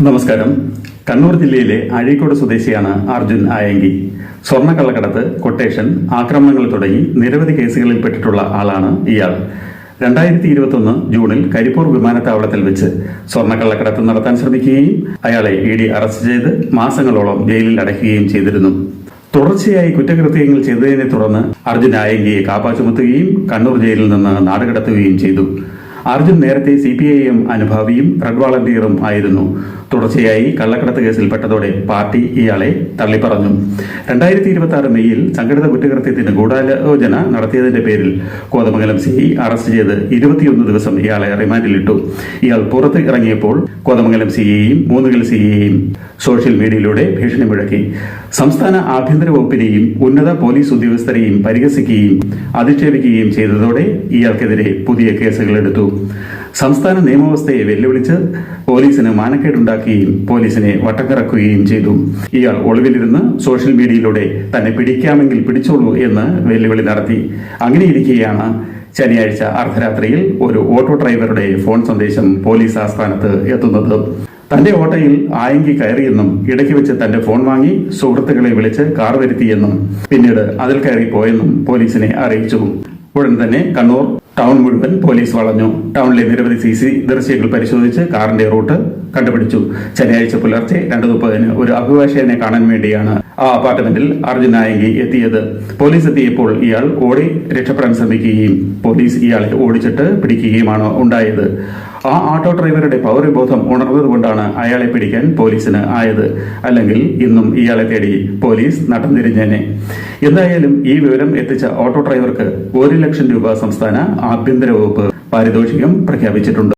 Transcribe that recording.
നമസ്കാരം. കണ്ണൂർ ജില്ലയിലെ അഴീക്കോട് സ്വദേശിയാണ് അർജുൻ ആയങ്കി. സ്വർണ്ണക്കള്ളക്കടത്ത്, കൊട്ടേഷൻ, ആക്രമണങ്ങൾ തുടങ്ങി നിരവധി കേസുകളിൽ പെട്ടിട്ടുള്ള ആളാണ് ഇയാൾ. 2021 ജൂണിൽ കരിപ്പൂർ വിമാനത്താവളത്തിൽ വെച്ച് സ്വർണ്ണക്കള്ളക്കടത്ത് നടത്താൻ ശ്രമിക്കുകയും അയാളെ ED അറസ്റ്റ് ചെയ്ത് മാസങ്ങളോളം ജയിലിൽ അടയ്ക്കുകയും ചെയ്തിരുന്നു. തുടർച്ചയായി കുറ്റകൃത്യങ്ങൾ ചെയ്തതിനെ തുടർന്ന് അർജുൻ ആയങ്കിയെ കാപ്പ ചുമത്തുകയും കണ്ണൂർ ജയിലിൽ നിന്ന് നാടുകടത്തുകയും ചെയ്തു. അർജുൻ നേരത്തെ CPIM അനുഭാവിയും റെഡ് വാളണ്ടിയറും ആയിരുന്നു. തുടർച്ചയായി കള്ളക്കടത്ത് കേസിൽ പെട്ടതോടെ പാർട്ടി ഇയാളെ തള്ളിപ്പറഞ്ഞു. 2026 മെയ്യിൽ സംഘടിത കുറ്റകൃത്യത്തിന് ഗൂഢാലോചന നടത്തിയതിന്റെ പേരിൽ കോതമംഗലം CI അറസ്റ്റ് ചെയ്ത് 21 ദിവസം ഇയാളെ റിമാൻഡിലിട്ടു. ഇയാൾ പുറത്ത് ഇറങ്ങിയപ്പോൾ കോതമംഗലം CIയും മൂന്നുകൽ CIയും സോഷ്യൽ മീഡിയയിലൂടെ ഭീഷണി മുഴക്കി. സംസ്ഥാന ആഭ്യന്തര വകുപ്പിനെയും ഉന്നത പോലീസ് ഉദ്യോഗസ്ഥരെയും പരിഹസിക്കുകയും അധിക്ഷേപിക്കുകയും ചെയ്തതോടെ ഇയാൾക്കെതിരെ പുതിയ കേസുകൾ എടുത്തു. സംസ്ഥാന നിയമവ്യവസ്ഥയെ വെല്ലുവിളിച്ച് പോലീസിന് മാനക്കേടുണ്ടാക്കുകയും പോലീസിനെ വട്ടക്കറക്കുകയും ചെയ്തു. ഇയാൾ ഒളിവിലിരുന്ന് സോഷ്യൽ മീഡിയയിലൂടെ തന്നെ പിടിക്കാമെങ്കിൽ പിടിച്ചോളൂ എന്ന് വെല്ലുവിളി നടത്തി. അങ്ങനെയിരിക്കെയാണ് ശനിയാഴ്ച അർദ്ധരാത്രിയിൽ ഒരു ഓട്ടോ ഡ്രൈവറുടെ ഫോൺ സന്ദേശം പോലീസ് ആസ്ഥാനത്ത് എത്തുന്നത്. തന്റെ ഓട്ടോയിൽ ആയങ്കി കയറിയെന്നും ഇടയ്ക്ക് വെച്ച് തന്റെ ഫോൺ വാങ്ങി സുഹൃത്തുക്കളെ വിളിച്ച് കാർ വരുത്തിയെന്നും പിന്നീട് അതിൽ കയറി പോയെന്നും പോലീസിനെ അറിയിച്ചു. ഉടൻ തന്നെ കണ്ണൂർ ടൗൺ മുഴുവൻ പോലീസ് വളഞ്ഞു. ടൗണിലെ നിരവധി CC ദൃശ്യങ്ങൾ പരിശോധിച്ച് കാറിന്റെ റൂട്ട് കണ്ടുപിടിച്ചു. ശനിയാഴ്ച പുലർച്ചെ 2:30 ഒരു അഭിഭാഷകനെ കാണാൻ വേണ്ടിയാണ് ആ അപ്പാർട്ട്മെന്റിൽ അർജുൻ ആയങ്കി എത്തിയത്. പോലീസ് എത്തിയപ്പോൾ ഇയാൾ ഓടി രക്ഷപ്പെടാൻ ശ്രമിക്കുകയും പോലീസ് ഇയാളെ ഓടിച്ചിട്ട് പിടിക്കുകയുമാണ് ഉണ്ടായത്. ആ ഓട്ടോ ഡ്രൈവറുടെ പൗരബോധം ഉണർന്നതുകൊണ്ടാണ് അയാളെ പിടിക്കാൻ പോലീസിന് ആയത്. അല്ലെങ്കിൽ ഇന്നും ഇയാളെ തേടി പോലീസ് നട്ടം തിരിഞ്ഞേനെ. എന്തായാലും ഈ വിവരം എത്തിച്ച ഓട്ടോ ഡ്രൈവർക്ക് 1 ലക്ഷം രൂപ സംസ്ഥാന ആഭ്യന്തര വകുപ്പ് പാരിതോഷികം പ്രഖ്യാപിച്ചിട്ടുണ്ട്.